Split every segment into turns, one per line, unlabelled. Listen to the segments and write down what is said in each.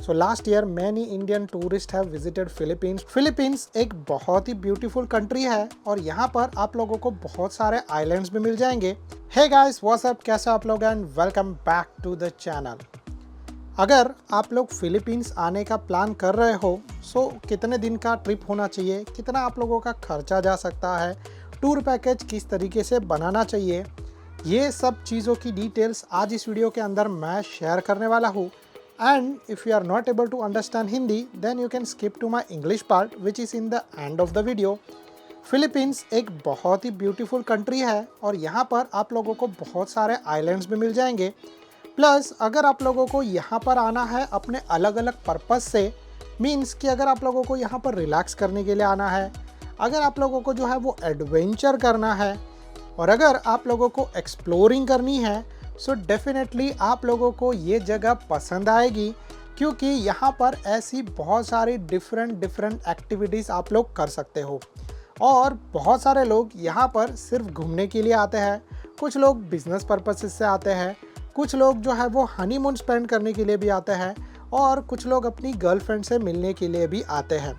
So last year many Indian tourist have visited Philippines. Philippines एक बहुत ही beautiful country है और यहाँ पर आप लोगों को बहुत सारे आइलैंड्स भी मिल जाएंगे। हे गाइस, व्हाट्स अप, कैसे आप लोग and welcome back to the channel. अगर आप लोग फिलीपींस आने का प्लान कर रहे हो सो कितने दिन का ट्रिप होना चाहिए, कितना आप लोगों का खर्चा जा सकता है, टूर पैकेज किस तरीके से बनाना चाहिए, ये सब चीज़ों की डिटेल्स आज इस वीडियो के अंदर मैं शेयर करने वाला हूँ। And if you are not able to understand Hindi then you can skip to my English part which is in the end of the video. Philippines एक बहुत ही ब्यूटीफुल कंट्री है और यहाँ पर आप लोगों को बहुत सारे आइलैंड्स भी मिल जाएंगे। प्लस अगर आप लोगों को यहाँ पर आना है अपने अलग अलग पर्पस से, मीन्स कि अगर आप लोगों को यहाँ पर रिलैक्स करने के लिए आना है, अगर आप लोगों को जो है वो एडवेंचर करना है और अगर आप लोगों को एक्सप्लोरिंग करनी है, सो डेफिनेटली आप लोगों को ये जगह पसंद आएगी, क्योंकि यहाँ पर ऐसी बहुत सारी डिफरेंट एक्टिविटीज़ आप लोग कर सकते हो। और बहुत सारे लोग यहाँ पर सिर्फ घूमने के लिए आते हैं, कुछ लोग बिजनेस पर्पसेस से आते हैं, कुछ लोग जो है वो हनीमून स्पेंड करने के लिए भी आते हैं और कुछ लोग अपनी गर्लफ्रेंड से मिलने के लिए भी आते हैं।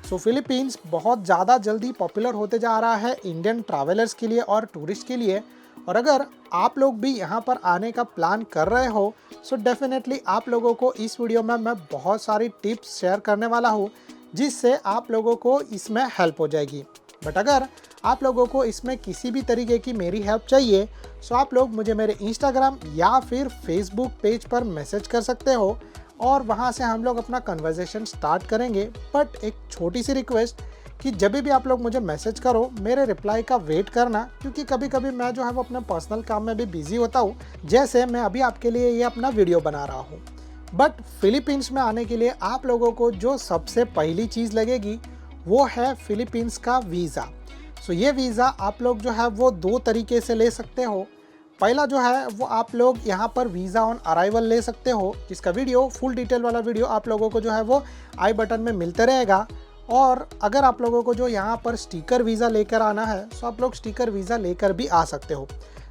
सो फिलीपींस बहुत ज़्यादा जल्दी पॉपुलर होते जा रहा है इंडियन ट्रैवलर्स के लिए और टूरिस्ट के लिए। और अगर आप लोग भी यहाँ पर आने का प्लान कर रहे हो सो डेफिनेटली आप लोगों को इस वीडियो में मैं बहुत सारी टिप्स शेयर करने वाला हूँ जिससे आप लोगों को इसमें हेल्प हो जाएगी। बट अगर आप लोगों को इसमें किसी भी तरीके की मेरी हेल्प चाहिए सो आप लोग मुझे मेरे इंस्टाग्राम या फिर फेसबुक पेज पर मैसेज कर सकते हो और वहाँ से हम लोग अपना कन्वर्सेशन स्टार्ट करेंगे। बट एक छोटी सी रिक्वेस्ट कि जब भी आप लोग मुझे मैसेज करो मेरे रिप्लाई का वेट करना, क्योंकि कभी कभी मैं जो है वो अपने पर्सनल काम में भी बिजी होता हूँ, जैसे मैं अभी आपके लिए ये अपना वीडियो बना रहा हूँ। बट फिलीपींस में आने के लिए आप लोगों को जो सबसे पहली चीज़ लगेगी वो है फिलीपींस का वीज़ा। सो ये वीज़ा आप लोग जो है वो दो तरीके से ले सकते हो। पहला जो है वो आप लोग यहाँ पर वीज़ा ऑन अराइवल ले सकते हो, जिसका वीडियो फुल डिटेल वाला वीडियो आप लोगों को जो है वो आई बटन में मिलते रहेगा। और अगर आप लोगों को जो यहाँ पर स्टिकर वीज़ा लेकर आना है तो आप लोग स्टिकर वीज़ा लेकर भी आ सकते हो।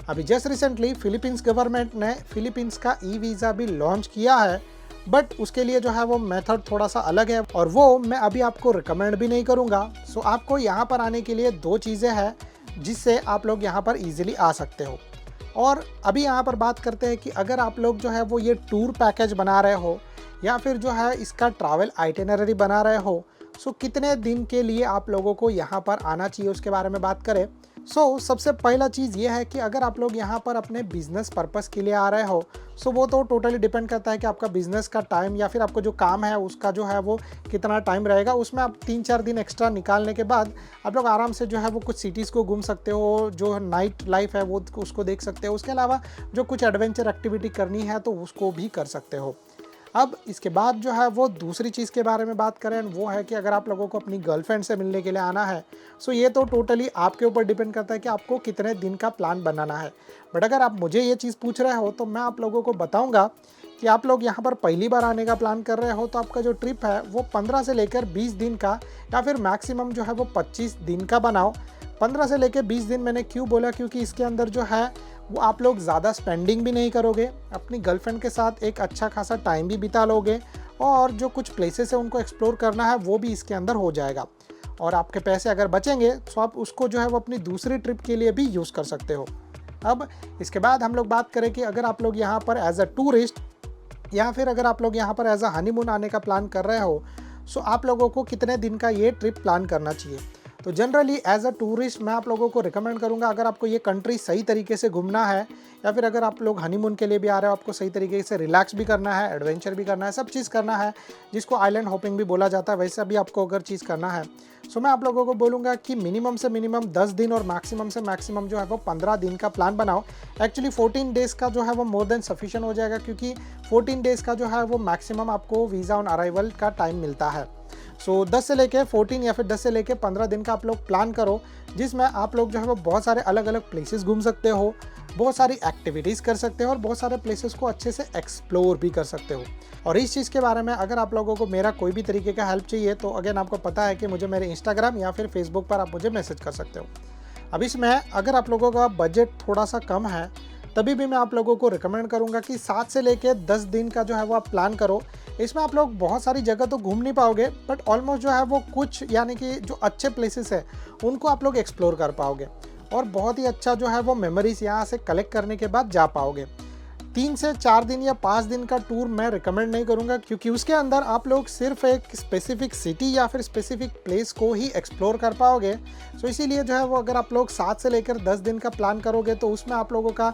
अभी जस्ट रिसेंटली फिलीपींस गवर्नमेंट ने फिलीपींस का ई वीज़ा भी लॉन्च किया है, बट उसके लिए जो है वो मेथड थोड़ा सा अलग है और वो मैं अभी आपको रिकमेंड भी नहीं करूँगा। सो आपको यहाँ पर आने के लिए दो चीज़ें हैं जिससे आप लोग यहाँ पर ईजिली आ सकते हो। और अभी यहाँ पर बात करते हैं कि अगर आप लोग जो है वो ये टूर पैकेज बना रहे हो या फिर जो है इसका ट्रैवल आइटिनरी बना रहे हो, सो कितने दिन के लिए आप लोगों को यहाँ पर आना चाहिए उसके बारे में बात करें। सबसे पहला चीज़ ये है कि अगर आप लोग यहाँ पर अपने बिजनेस पर्पस के लिए आ रहे हो सो वो तो टोटली डिपेंड करता है कि आपका बिजनेस का टाइम या फिर आपको जो काम है उसका जो है वो कितना टाइम रहेगा। उसमें आप 3-4 दिन एक्स्ट्रा निकालने के बाद आप लोग आराम से जो है वो कुछ सिटीज़ को घूम सकते हो, जो नाइट लाइफ है वो उसको देख सकते हो। उसके अलावा जो कुछ एडवेंचर एक्टिविटी करनी है तो उसको भी कर सकते हो। अब इसके बाद जो है वो दूसरी चीज़ के बारे में बात करें, वो है कि अगर आप लोगों को अपनी गर्लफ्रेंड से मिलने के लिए आना है सो ये तो टोटली आपके ऊपर डिपेंड करता है कि आपको कितने दिन का प्लान बनाना है। बट अगर आप मुझे ये चीज़ पूछ रहे हो तो मैं आप लोगों को बताऊंगा कि आप लोग यहाँ पर पहली बार आने का प्लान कर रहे हो तो आपका जो ट्रिप है वो 15 से लेकर 20 दिन का या फिर मैक्सिमम जो है वो 25 दिन का बनाओ। 15 से लेकर 20 दिन मैंने क्यों बोला, क्योंकि इसके अंदर जो है वो आप लोग ज़्यादा स्पेंडिंग भी नहीं करोगे, अपनी गर्लफ्रेंड के साथ एक अच्छा खासा टाइम भी बिता लोगे और जो कुछ प्लेसेस है उनको एक्सप्लोर करना है वो भी इसके अंदर हो जाएगा। और आपके पैसे अगर बचेंगे तो आप उसको जो है वो अपनी दूसरी ट्रिप के लिए भी यूज़ कर सकते हो। अब इसके बाद हम लोग बात करें कि अगर आप लोग यहाँ पर एज अ टूरिस्ट या फिर अगर आप लोग यहाँ पर एज अ हनीमून आने का प्लान कर रहे हो सो आप लोगों को कितने दिन का ये ट्रिप प्लान करना चाहिए। तो जनरली एज अ टूरिस्ट मैं आप लोगों को रिकमेंड करूंगा, अगर आपको ये कंट्री सही तरीके से घूमना है या फिर अगर आप लोग हनीमून के लिए भी आ रहे हो, आपको सही तरीके से रिलैक्स भी करना है, एडवेंचर भी करना है, सब चीज़ करना है, जिसको आइलैंड हॉपिंग भी बोला जाता है, वैसे भी आपको अगर चीज़ करना है सो मैं आप लोगों को बोलूँगा कि मिनिमम से मिनिमम 10 दिन और मैक्सिमम से मैक्सिमम जो है वो 15 दिन का प्लान बनाओ। एक्चुअली 14 डेज़ का जो है वो मोर देन सफिशिएंट हो जाएगा, क्योंकि 14 डेज़ का जो है वो मैक्सिमम आपको वीज़ा ऑन अराइवल का टाइम मिलता है। 10 से लेके 14 या फिर 10 से लेके 15 दिन का आप लोग प्लान करो, जिसमें आप लोग जो है वो बहुत सारे अलग अलग प्लेसेस घूम सकते हो, बहुत सारी एक्टिविटीज़ कर सकते हो और बहुत सारे प्लेसेस को अच्छे से एक्सप्लोर भी कर सकते हो। और इस चीज़ के बारे में अगर आप लोगों को मेरा कोई भी तरीके का हेल्प चाहिए तो अगेन आपको पता है कि मुझे मेरे इंस्टाग्राम या फिर फेसबुक पर आप मुझे मैसेज कर सकते हो। अब इसमें अगर आप लोगों का बजट थोड़ा सा कम है तभी भी मैं आप लोगों को रिकमेंड करूंगा कि 7 से लेकर 10 दिन का जो है वो आप प्लान करो। इसमें आप लोग बहुत सारी जगह तो घूम नहीं पाओगे, बट ऑलमोस्ट जो है वो कुछ यानी कि जो अच्छे प्लेसेस है उनको आप लोग एक्सप्लोर कर पाओगे और बहुत ही अच्छा जो है वो मेमोरीज यहाँ से कलेक्ट करने के बाद जा पाओगे। 3 से 4 दिन या 5 दिन का टूर मैं रिकमेंड नहीं करूंगा, क्योंकि उसके अंदर आप लोग सिर्फ एक स्पेसिफिक सिटी या फिर स्पेसिफिक प्लेस को ही एक्सप्लोर कर पाओगे। सो इसीलिए जो है वो अगर आप लोग 7 से लेकर 10 दिन का प्लान करोगे तो उसमें आप लोगों का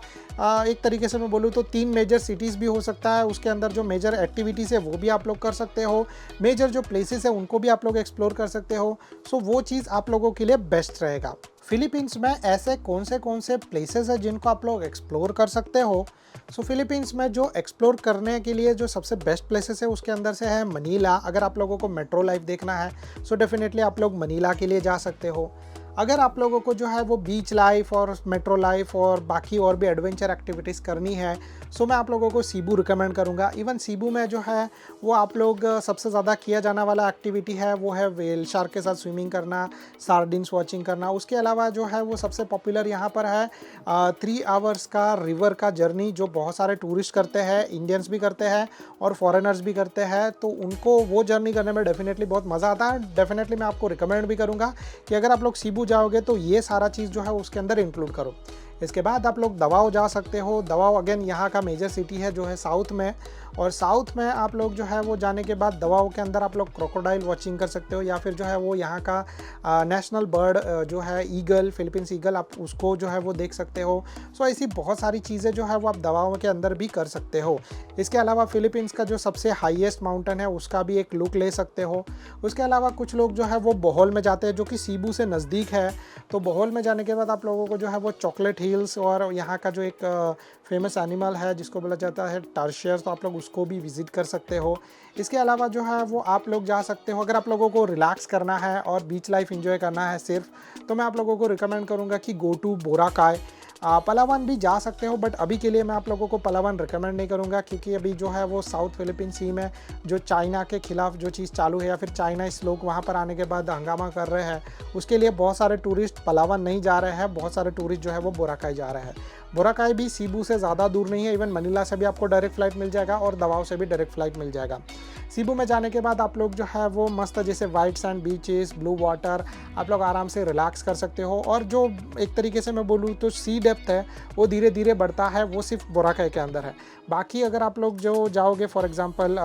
एक तरीके से मैं बोलूँ तो 3 मेजर सिटीज़ भी हो सकता है। उसके अंदर जो मेजर एक्टिविटीज़ है वो भी आप लोग कर सकते हो, मेजर जो प्लेसेस है उनको भी आप लोग एक्सप्लोर कर सकते हो। सो वो चीज़ आप लोगों के लिए बेस्ट रहेगा। फिलीपींस में ऐसे कौन से प्लेसेस हैं जिनको आप लोग एक्सप्लोर कर सकते हो? सो फिलीपींस में जो एक्सप्लोर करने के लिए जो सबसे बेस्ट प्लेसेस है उसके अंदर से है मनीला। अगर आप लोगों को मेट्रो लाइफ देखना है सो डेफिनेटली आप लोग मनीला के लिए जा सकते हो। अगर आप लोगों को जो है वो बीच लाइफ और मेट्रो लाइफ और बाकी और भी एडवेंचर एक्टिविटीज़ करनी है सो मैं आप लोगों को सीबू रिकमेंड करूंगा। इवन सीबू में जो है वो आप लोग सबसे ज़्यादा किया जाने वाला एक्टिविटी है वो है व्हेल शार्क के साथ स्विमिंग करना, सार्डिन्स वॉचिंग करना। उसके अलावा जो है वो सबसे पॉपुलर यहाँ पर है 3 आवर्स का रिवर का जर्नी, जो बहुत सारे टूरिस्ट करते हैं, इंडियंस भी करते हैं और फॉरेनर्स भी करते हैं। तो उनको वो जर्नी करने में डेफिनेटली बहुत मज़ा आता है। डेफिनेटली मैं आपको रिकमेंड भी करूँगा कि अगर आप लोग सीबू जाओगे तो ये सारा चीज़ जो है उसके अंदर इंक्लूड करो। इसके बाद आप लोग दवाओ जा सकते हो। दवाओ अगेन यहाँ का मेजर सिटी है जो है साउथ में, और साउथ में आप लोग जो है वो जाने के बाद दवाओं के अंदर आप लोग क्रोकोडाइल वॉचिंग कर सकते हो, या फिर जो है वो यहाँ का नेशनल बर्ड जो है ईगल, फिलीपींस ईगल, आप उसको जो है वो देख सकते हो। सो ऐसी बहुत सारी चीज़ें जो है वो आप दवाओं के अंदर भी कर सकते हो। इसके अलावा फिलीपींस का जो सबसे हाईएस्ट माउंटेन है उसका भी एक लुक ले सकते हो। उसके अलावा कुछ लोग जो है वो बोहल में जाते हैं जो कि सीबू से नज़दीक है। तो बोहल में जाने के बाद आप लोगों को जो है वो चॉकलेट हिल्स और यहाँ का जो एक फेमस एनिमल है जिसको बोला जाता है टार्शियर्स, तो आप लोग उसको भी विज़िट कर सकते हो। इसके अलावा जो है वो आप लोग जा सकते हो अगर आप लोगों को रिलैक्स करना है और बीच लाइफ एंजॉय करना है सिर्फ, तो मैं आप लोगों को रिकमेंड करूँगा कि गो टू बोराकाय। पलावन भी जा सकते हो, बट अभी के लिए मैं आप लोगों को पलावन रिकमेंड नहीं करूँगा, क्योंकि अभी जो है वो साउथ फिलीपीन सी में जो चाइना के खिलाफ जो चीज़ चालू है या फिर चाइनीज़ लोग वहाँ पर आने के बाद हंगामा कर रहे हैं, उसके लिए बहुत सारे टूरिस्ट पलावन नहीं जा रहे हैं, बहुत सारे टूरिस्ट जो है वो बोराकाई जा रहे हैं। बोराकाई भी सीबू से ज़्यादा दूर नहीं है, इवन मनीला से भी आपको डायरेक्ट फ़्लाइट मिल जाएगा और दवाओं से भी डायरेक्ट फ़्लाइट मिल जाएगा। सीबू में जाने के बाद आप लोग जो है वो मस्त जैसे white sand beaches, blue water, आप लोग आराम से रिलैक्स कर सकते हो। और जो एक तरीके से मैं बोलूँ तो सी डेप्थ है वो धीरे धीरे बढ़ता है, वो सिर्फ बोराकाई के अंदर है। बाकी अगर आप लोग जो जाओगे फॉर एग्जांपल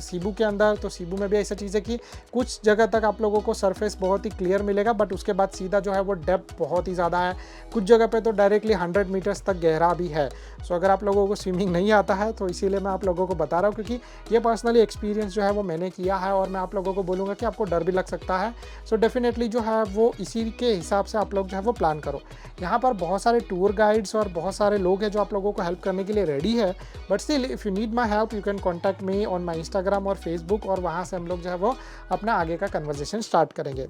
सीबू के अंदर, तो सीबू में भी ऐसा चीज़ है कि कुछ जगह तक आप लोगों को सरफेस बहुत ही क्लियर मिलेगा, बट उसके बाद सीधा जो है वो डेप्थ बहुत ही ज़्यादा है। कुछ जगह पे तो डायरेक्टली 100 मीटर्स तक गहरा भी है। सो अगर आप लोगों को स्विमिंग नहीं आता है तो इसीलिए मैं आप लोगों को बता रहा हूँ, क्योंकि ये पर्सनली एक्सपीरियंस जो है वो मैंने किया है और मैं आप लोगों को बोलूँगा कि आपको डर भी लग सकता है। सो डेफिनेटली जो है वो इसी के हिसाब से आप लोग जो है वो प्लान करो। यहाँ पर बहुत सारे टूर गाइड्स और बहुत सारे लोग हैं जो आप लोगों को हेल्प करने के लिए रेडी है, but still if you need my help you can contact me on my Instagram और फेसबुक, और वहाँ से हम लोग जो है वो अपना आगे का कन्वर्जेशन स्टार्ट करेंगे।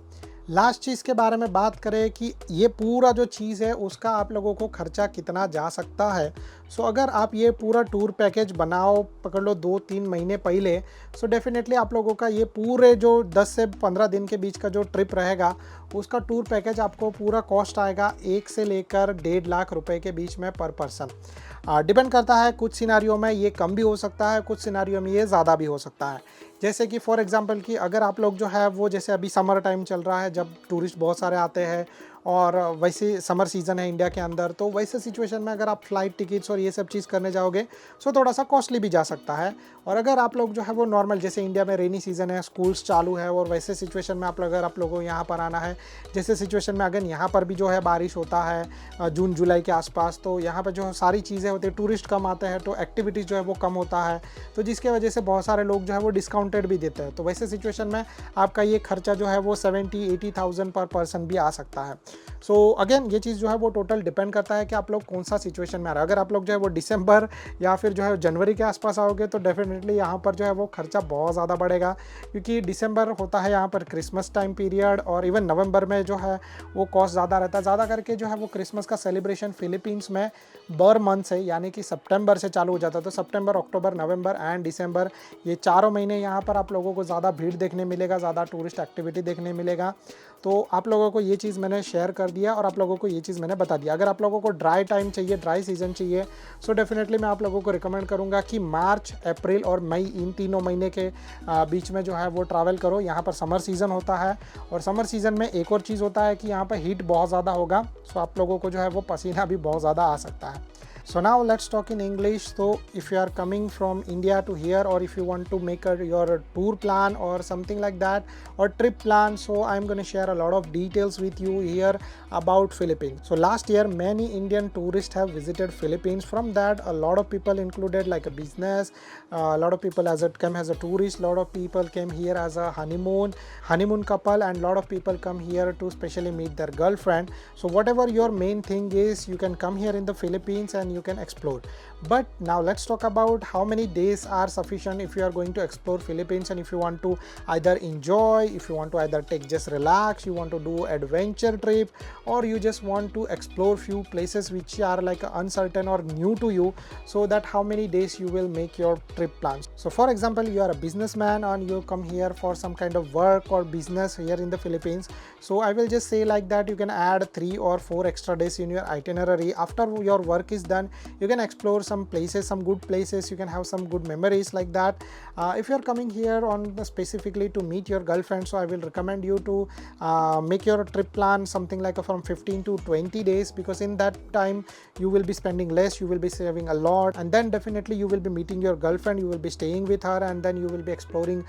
लास्ट चीज़ के बारे में बात करें कि ये पूरा जो चीज़ है उसका आप लोगों को खर्चा कितना जा सकता है। सो अगर आप ये पूरा टूर पैकेज बनाओ, पकड़ लो 2-3 महीने पहले, सो डेफिनेटली आप लोगों का ये पूरे जो 10 से 15 दिन के बीच का जो ट्रिप रहेगा उसका टूर पैकेज आपको पूरा कॉस्ट आएगा 1 से लेकर 1.5 लाख रुपए के बीच में पर पर्सन। डिपेंड करता है, कुछ सिनारियों में ये कम भी हो सकता है, कुछ सिनारियों में ये ज़्यादा भी हो सकता है। जैसे कि फॉर एग्जांपल कि अगर आप लोग जो है वो जैसे अभी समर टाइम चल रहा है जब टूरिस्ट बहुत सारे आते हैं और वैसे समर सीज़न है इंडिया के अंदर, तो वैसे सिचुएशन में अगर आप फ़्लाइट टिकट्स और ये सब चीज़ करने जाओगे सो थोड़ा सा कॉस्टली भी जा सकता है। और अगर आप लोग जो है वो नॉर्मल जैसे इंडिया में रेनी सीज़न है, स्कूल्स चालू है और वैसे सिचुएशन में अगर आप लोगों को यहाँ पर आना है, जैसे सिचुएशन में अगर यहाँ पर भी जो है बारिश होता है जून जुलाई के आसपास, तो यहाँ पर जो सारी चीज़ें होती है, टूरिस्ट कम आते हैं तो एक्टिविटीज़ जो है वो कम होता है, तो जिसके वजह से बहुत सारे लोग जो है वो डिस्काउंटेड भी देते हैं। तो वैसे सिचुएशन में आपका ये खर्चा जो है वो 70-80,000 पर पर्सन भी आ सकता है। सो अगेन ये चीज़ जो है वो टोटल डिपेंड करता है कि आप लोग कौन सा सिचुएशन में आ रहे हैं। अगर आप लोग जो है वो दिसंबर या फिर जो है जनवरी के आसपास आओगे तो डेफिनेटली यहाँ पर जो है वो खर्चा बहुत ज़्यादा बढ़ेगा, क्योंकि दिसंबर होता है यहाँ पर क्रिसमस टाइम पीरियड, और इवन नवंबर में जो है वो कॉस्ट ज़्यादा रहता है। ज़्यादा करके जो है वो क्रिसमस का सेलिब्रेशन फिलीपींस में बर मंथ से यानी कि सितंबर से चालू हो जाता है। तो सितंबर, अक्टूबर, नवंबर एंड दिसंबर, ये चारों महीने यहाँ पर आप लोगों को ज़्यादा भीड़ देखने मिलेगा, ज़्यादा टूरिस्ट एक्टिविटी देखने मिलेगा। तो आप लोगों को ये चीज़ मैंने शेयर शेयर कर दिया और आप लोगों को ये चीज़ मैंने बता दिया। अगर आप लोगों को ड्राई टाइम चाहिए, ड्राई सीजन चाहिए, सो डेफिनेटली मैं आप लोगों को रिकमेंड करूँगा कि मार्च, अप्रैल और मई, इन तीनों महीने के बीच में जो है वो ट्रैवल करो। यहाँ पर समर सीज़न होता है और समर सीज़न में एक और चीज़ होता है कि यहाँ पर हीट बहुत ज़्यादा होगा, सो आप लोगों को जो है वो पसीना भी बहुत ज़्यादा आ सकता है। So now let's talk in English. So if you are coming from India to here, or if you want to make your tour plan or something like that, or trip plan, so I'm going to share a lot of details with you here about Philippines. So last year many Indian tourists have visited Philippines. From that a lot of people included like a business, a lot of people came as a tourist, lot of people came here as a honeymoon couple, and lot of people come here to specially meet their girlfriend. So whatever your main thing is, you can come here in the Philippines and you can explore. But now let's talk about how many days are sufficient if you are going to explore Philippines, and if you want to either enjoy, if you want to either take just relax, you want to do adventure trip, or you just want to explore few places which are like uncertain or new to you, so that how many days you will make your trip plans. So for example, you are a businessman and you come here for some kind of work or business here in the Philippines, so I will just say like that you can add 3 or 4 extra days in your itinerary. After your work is done, you can explore some places, some good places, you can have some good memories like that. If you're coming here on specifically to meet your girlfriend, so I will recommend you to make your trip plan something like from 15 to 20 days, because in that time you will be spending less, you will be saving a lot, and then definitely you will be meeting your girlfriend, you will be staying with her, and then you will be exploring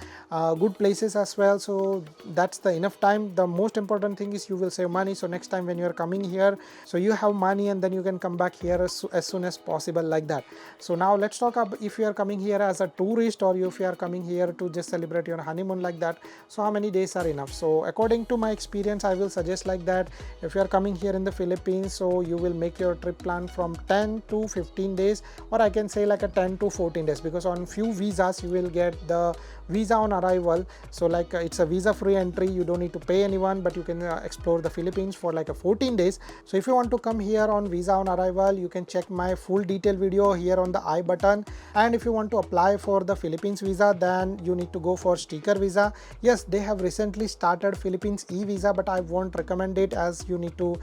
good places as well. So that's the enough time. The most important thing is you will save money, so next time when you are coming here, so you have money and then you can come back here as soon as possible like that. So now let's talk about if you are coming here as a tourist, or if you are coming here to just celebrate your honeymoon like that, so how many days are enough? So according to my experience, I will suggest like that if you are coming here in the Philippines, so you will make your trip plan from 10 to 15 days, or I can say like a 10 to 14 days, because on few visas you will get the visa on arrival. So like it's a visa free entry, you don't need to pay anyone, but you can explore the Philippines for like a 14 days. So if you want to come here on visa on arrival, you can check my full detail video here on the I button. And if you want to apply for the Philippines visa, then you need to go for sticker visa. Yes, they have recently started Philippines e-visa, but I won't recommend it as you need to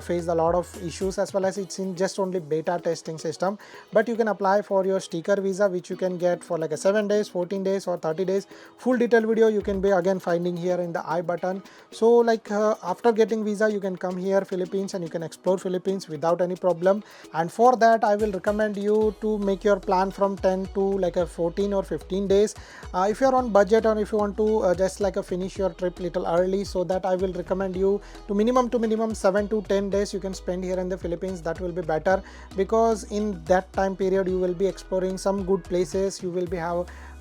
face a lot of issues, as well as it's in just only beta testing system. But you can apply for your sticker visa, which you can get for like a 7 days, 14 days or 30 days. Full detail video you can be again finding here in the I button. So like after getting visa, you can come here Philippines and you can explore Philippines without any problem. And for that I will recommend you to make your plan from 10 to like a 14 or 15 days. If you're on budget, or if you want to just like finish your trip little early, so that I will recommend you to minimum 7 to 10 days you can spend here in the Philippines. That will be better, because in that time period you will be exploring some good places, you will be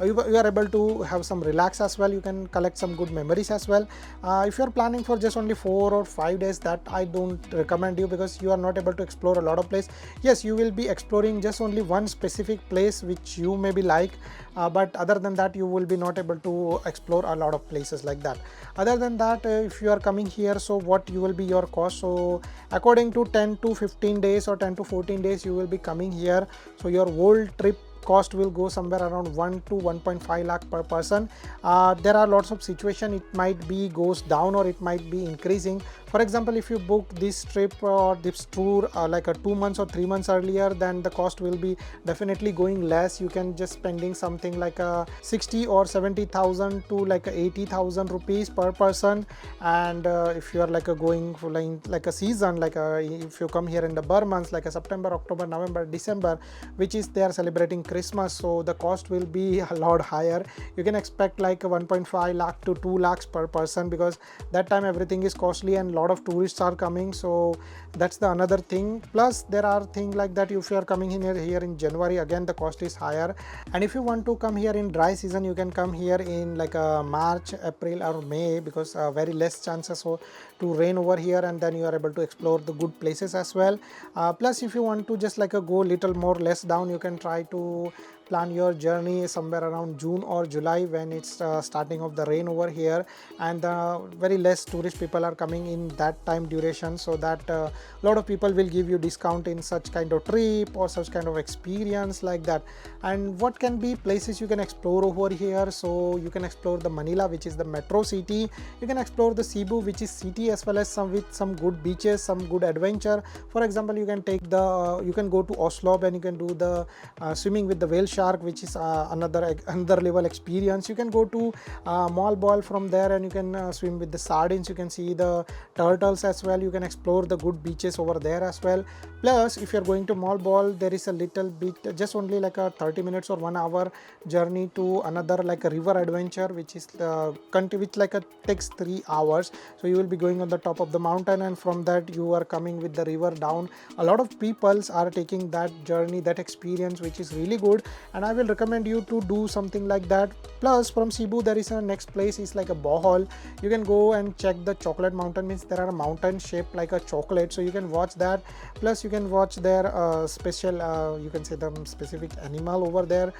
you are able to have some relax as well, you can collect some good memories as well. If you are planning for just only 4 or 5 days, that I don't recommend you, because you are not able to explore a lot of place. Yes, you will be exploring just only one specific place which you maybe like, but other than that you will be not able to explore a lot of places like that. Other than that, if you are coming here, so what you will be your cost? So according to 10 to 15 days or 10 to 14 days you will be coming here, so your whole trip cost will go somewhere around 1 to 1.5 lakh per person. There are lots of situation, it might be goes down or it might be increasing. For example, if you book this trip or this tour like a 2 months or 3 months earlier, then the cost will be definitely going less. You can just spending something like a 60 or 70,000 to like 80,000 rupees per person. And if you are like going for like a season, like if you come here in the Burr months like a September, October, November, December, which is they are celebrating Christmas, so the cost will be a lot higher. You can expect like 1.5 lakh to 2 lakhs per person, because that time everything is costly and lot of tourists are coming. So that's the another thing. Plus there are things like that, if you are coming in here in January, again the cost is higher. And if you want to come here in dry season, you can come here in like March, April or May, because very less chances to rain over here, and then you are able to explore the good places as well. Plus if you want to just like go little more less down, you can try to plan your journey somewhere around June or July when it's starting of the rain over here, and very less tourist people are coming in that time duration, so that a lot of people will give you discount in such kind of trip or such kind of experience like that. And what can be places you can explore over here? So you can explore the Manila, which is the metro city. You can explore the Cebu, which is city, as well as some with some good beaches, some good adventure. For example, you can take the you can go to Oslo and you can do the swimming with the whale shark, which is another level experience. You can go to Mall Ball from there and you can swim with the sardines. You can see the turtles as well. You can explore the good beaches over there as well. Plus, if you're going to Mall Ball, there is a little bit, just only like a 30 minutes or 1 hour journey to another like a river adventure, which is country which like takes 3 hours. So you will be going on the top of the mountain, and from that you are coming with the river down. A lot of people are taking that journey, that experience, which is really good, and I will recommend you to do something like that. Plus, from Cebu there is a next place is like a Bohol. You can go and check the chocolate mountain, means there are a mountain shaped like a chocolate, so you can watch that. Plus you can watch their special you can say the specific animal over there,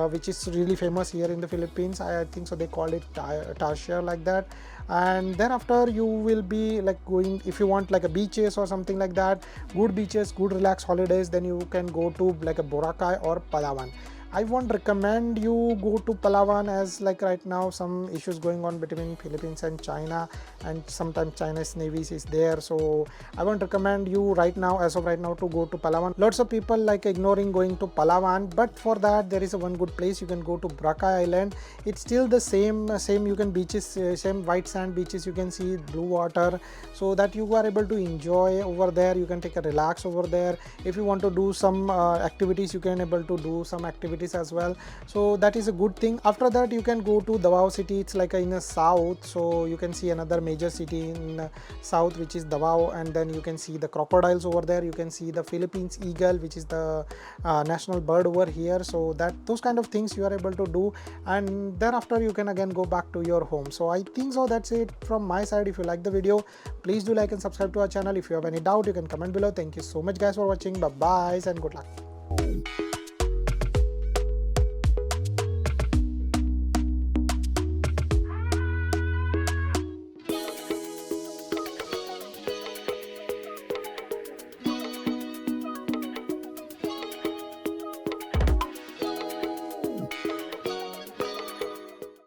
which is really famous here in the Philippines. I think so they call it tarsier like that. And thereafter you will be like going, if you want like a beaches or something like that, good beaches, good relaxed holidays, then you can go to like a Boracay or Palawan. I won't recommend you go to Palawan, as like right now some issues going on between Philippines and China, and sometimes China's navy is there, so I won't recommend you right now, as of right now, to go to Palawan. Lots of people like ignoring going to Palawan, but for that there is a one good place. You can go to Boracay Island. It's still the same you can beaches, same white sand beaches, you can see blue water, so that you are able to enjoy over there. You can take a relax over there. If you want to do some activities, you can able to do some activities as well, so that is a good thing. After that you can go to Davao City. It's like in the south, so you can see another major city in south, which is Davao, and then you can see the crocodiles over there. You can see the Philippines eagle, which is the national bird over here, so that those kind of things you are able to do, and thereafter you can again go back to your home. So I think so that's it from my side. If you like the video, please do like and subscribe to our channel. If you have any doubt, you can comment below. Thank you so much guys for watching. Bye bye and good luck.